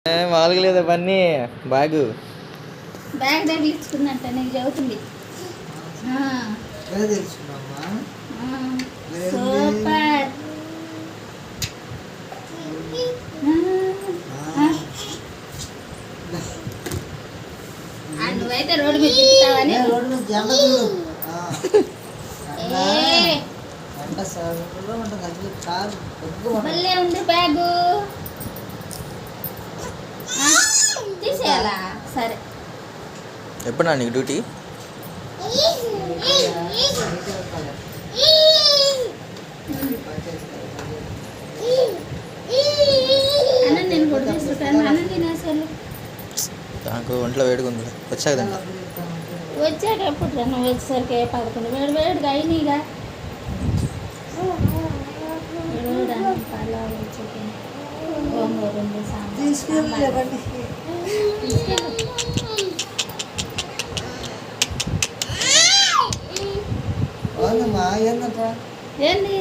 మామూలుగా లేదా పన్నీ బ్యాగ్ తగిలించుకున్నట్ట నీకు చదువుతుంది. సూపర్. నువ్వైతే రోడ్డు మీద తిప్పుతావని మళ్ళీ ఉంది బ్యాగు తీసేయాలా? సరే. ఎప్పుడు నీకు డ్యూటీ? అన్నం నేను కూడా తీసుకుంటాను. అన్నం తినేసాను. నాకు ఒంట్లో వేడుకుంది. వచ్చాక వచ్చాక ఎప్పుడు నువ్వు వచ్చేసరికి 11 వేడిగా అయినాయిగా. ఏంది